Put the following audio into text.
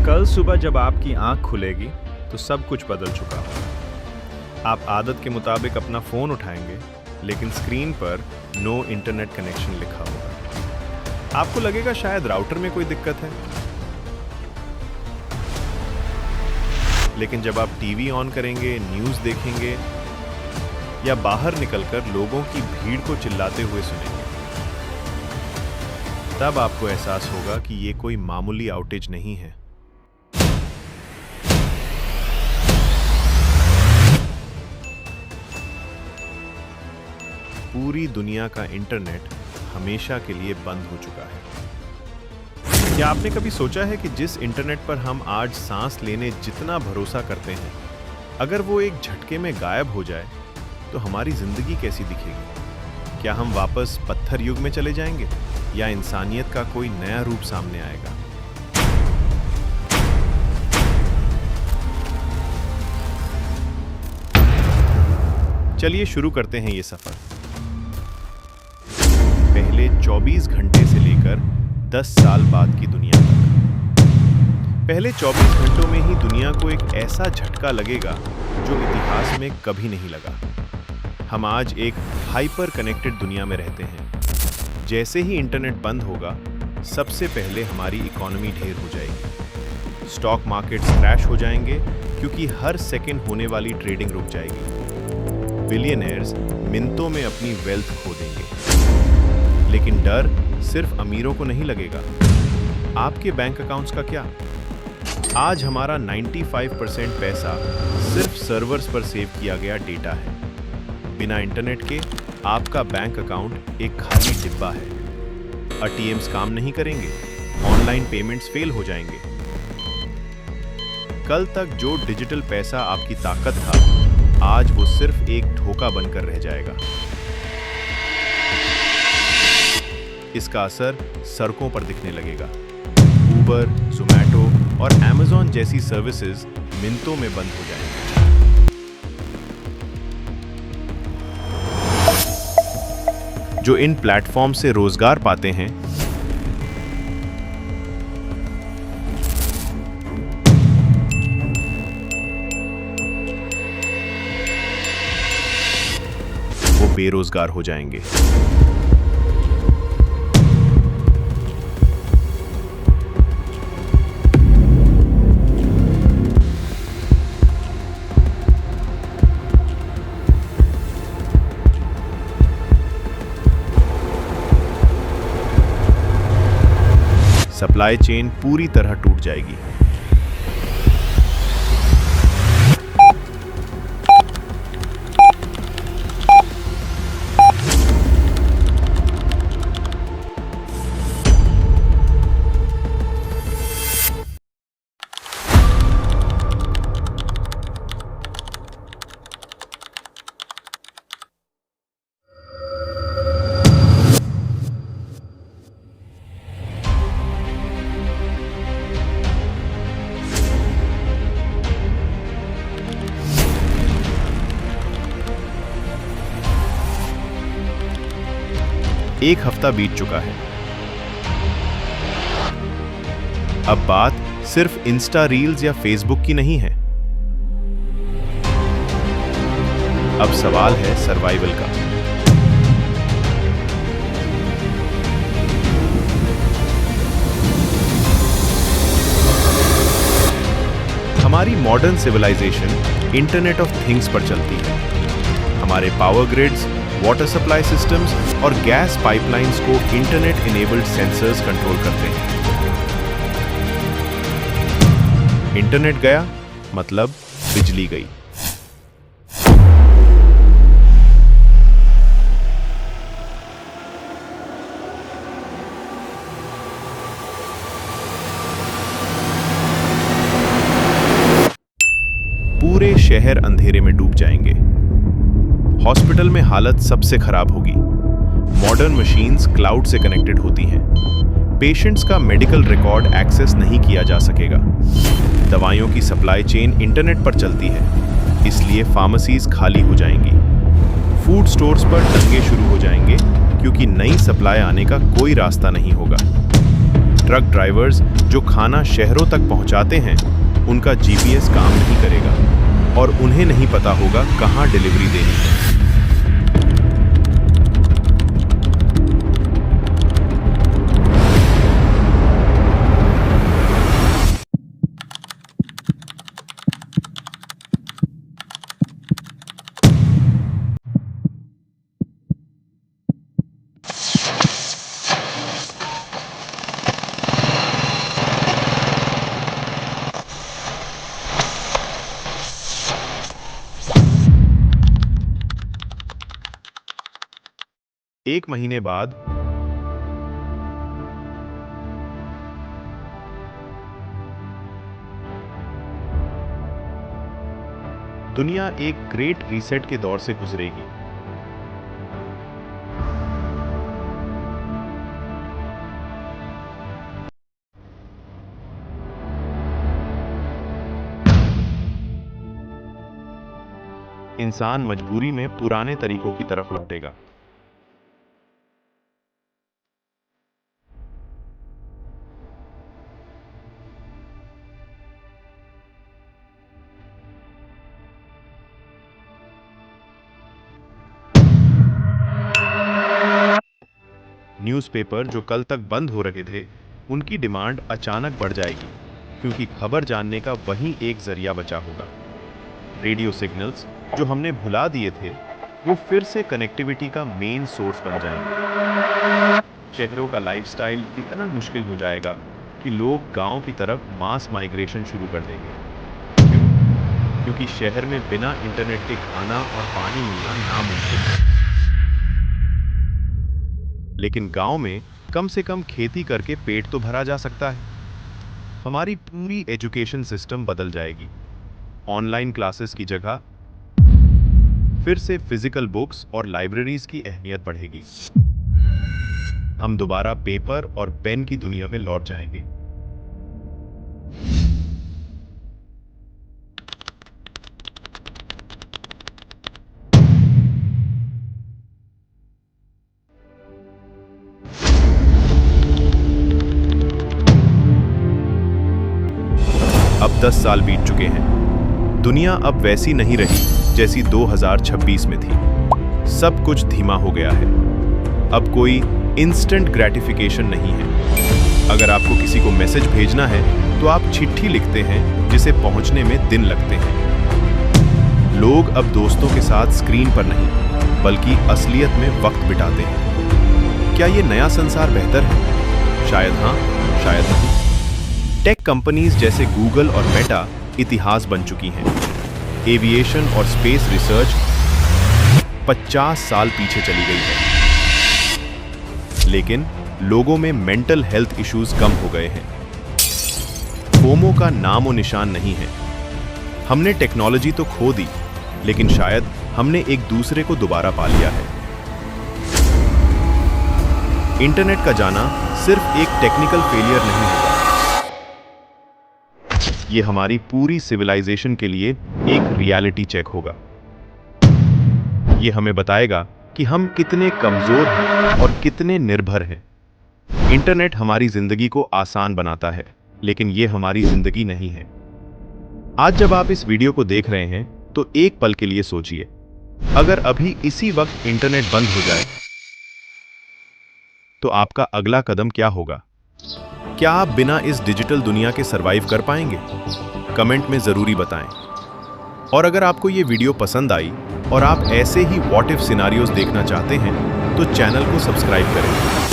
कल सुबह जब आपकी आंख खुलेगी तो सब कुछ बदल चुका होगा। आप आदत के मुताबिक अपना फ़ोन उठाएंगे, लेकिन स्क्रीन पर नो इंटरनेट कनेक्शन लिखा होगा। आपको लगेगा शायद राउटर में कोई दिक्कत है, लेकिन जब आप टीवी ऑन करेंगे, न्यूज़ देखेंगे या बाहर निकलकर लोगों की भीड़ को चिल्लाते हुए सुनेंगे, तब आपको एहसास होगा कि ये कोई मामूली आउटेज नहीं है। पूरी दुनिया का इंटरनेट हमेशा के लिए बंद हो चुका है। क्या आपने कभी सोचा है कि जिस इंटरनेट पर हम आज सांस लेने जितना भरोसा करते हैं, अगर वो एक झटके में गायब हो जाए तो हमारी जिंदगी कैसी दिखेगी? क्या हम वापस पत्थर युग में चले जाएंगे या इंसानियत का कोई नया रूप सामने आएगा? चलिए शुरू करते हैं ये सफर। पहले 24 घंटे से लेकर 10 साल बाद की दुनिया तक। पहले 24 घंटों में ही दुनिया को एक ऐसा झटका लगेगा जो इतिहास में कभी नहीं लगा। हम आज एक हाइपर कनेक्टेड दुनिया में रहते हैं। जैसे ही इंटरनेट बंद होगा, सबसे पहले हमारी इकोनॉमी ढेर हो जाएगी। स्टॉक मार्केट्स क्रैश हो जाएंगे क्योंकि हर सेकंड होने वाली ट्रेडिंग रुक जाएगी। बिलियनर्स मिनटों में अपनी वेल्थ खो देंगे। लेकिन डर सिर्फ अमीरों को नहीं लगेगा। आपके बैंक अकाउंट्स का क्या? आज हमारा 95% पैसा सिर्फ सर्वर्स पर सेव किया गया डेटा है। बिना इंटरनेट के आपका बैंक अकाउंट एक खाली डिब्बा है। एटीएम्स काम नहीं करेंगे, ऑनलाइन पेमेंट्स फेल हो जाएंगे। कल तक जो डिजिटल पैसा आपकी ताकत था, आज वो सिर्फ एक धोखा बनकर रह जाएगा। इसका असर सड़कों पर दिखने लगेगा। उबर, ज़ोमैटो और अमेज़न जैसी सर्विसेज मिनटों में बंद हो जाएंगी। जो इन प्लेटफॉर्म से रोजगार पाते हैं, वो बेरोजगार हो जाएंगे। सप्लाई चेन पूरी तरह टूट जाएगी। एक हफ्ता बीत चुका है। अब बात सिर्फ इंस्टा रील्स या फेसबुक की नहीं है। अब सवाल है सर्वाइवल का। हमारी modern civilisation internet of things पर चलती है। हमारे power grids, water supply systems और गैस पाइपलाइंस को इंटरनेट इनेबल्ड सेंसर्स कंट्रोल करते हैं। इंटरनेट गया मतलब बिजली गई। पूरे शहर अंधेरे में डूब जाएंगे। हॉस्पिटल में हालत सबसे खराब होगी। मॉडर्न मशीन्स क्लाउड से कनेक्टेड होती हैं। पेशेंट्स का मेडिकल रिकॉर्ड एक्सेस नहीं किया जा सकेगा। दवाइयों की सप्लाई चेन इंटरनेट पर चलती है, इसलिए फार्मेसीज खाली हो जाएंगी। फूड स्टोर्स पर दंगे शुरू हो जाएंगे क्योंकि नई सप्लाई आने का कोई रास्ता नहीं होगा। ट्रक ड्राइवर्स जो खाना शहरों तक पहुंचाते हैं, उनका जीपीएस काम नहीं करेगा और उन्हें नहीं पता होगा कहां डिलीवरी देनी है। एक महीने बाद दुनिया एक ग्रेट रीसेट के दौर से गुजरेगी। इंसान मजबूरी में पुराने तरीकों की तरफ लौटेगा। न्यूज़पेपर जो कल तक बंद हो रहे थे, उनकी डिमांड अचानक बढ़ जाएगी, क्योंकि खबर जानने का वही एक जरिया बचा होगा। रेडियो सिग्नल्स जो हमने भुला दिए थे, वो फिर से कनेक्टिविटी का मेन सोर्स बन जाएंगे। शहरों का लाइफस्टाइल इतना मुश्किल हो जाएगा कि लोग गांव की तरफ मास माइग्रेशन शुरू कर देंगे। क्यों? क्योंकि शहर में बिना इंटरनेट के खाना और पानी मिलना नामुमकिन है। लेकिन गांव में कम से कम खेती करके पेट तो भरा जा सकता है। हमारी पूरी एजुकेशन सिस्टम बदल जाएगी। ऑनलाइन क्लासेस की जगह फिर से फिजिकल बुक्स और लाइब्रेरीज की अहमियत बढ़ेगी। हम दोबारा पेपर और पेन की दुनिया में लौट जाएंगे। अब 10 साल बीत चुके हैं। दुनिया अब वैसी नहीं रही जैसी 2026 में थी। सब कुछ धीमा हो गया है। अब कोई इंस्टेंट ग्रेटिफिकेशन नहीं है। अगर आपको किसी को मैसेज भेजना है तो आप चिट्ठी लिखते हैं, जिसे पहुंचने में दिन लगते हैं। लोग अब दोस्तों के साथ स्क्रीन पर नहीं, बल्कि असलियत में वक्त बिताते हैं। क्या ये नया संसार बेहतर है? शायद हाँ, शायद नहीं। टेक कंपनीज जैसे गूगल और मेटा इतिहास बन चुकी हैं। एविएशन और स्पेस रिसर्च 50 साल पीछे चली गई है। लेकिन लोगों में मेंटल हेल्थ इश्यूज कम हो गए हैं। फोमो का नामो निशान नहीं है। हमने टेक्नोलॉजी तो खो दी, लेकिन शायद हमने एक दूसरे को दोबारा पा लिया है। इंटरनेट का जाना सिर्फ एक टेक्निकल फेलियर नहीं होगा। ये हमारी पूरी सिविलाइजेशन के लिए एक रियलिटी चेक होगा। ये हमें बताएगा कि हम कितने कमजोर हैं और कितने निर्भर हैं। इंटरनेट हमारी जिंदगी को आसान बनाता है, लेकिन ये हमारी जिंदगी नहीं है। आज जब आप इस वीडियो को देख रहे हैं, तो एक पल के लिए सोचिए, अगर अभी इसी वक्त इंटरनेट बंद हो जाए, तो आपका अगला कदम क्या होगा? क्या आप बिना इस डिजिटल दुनिया के सरवाइव कर पाएंगे? कमेंट में जरूरी बताएं। और अगर आपको ये वीडियो पसंद आई और आप ऐसे ही व्हाट इफ सिनारियोज देखना चाहते हैं, तो चैनल को सब्सक्राइब करें।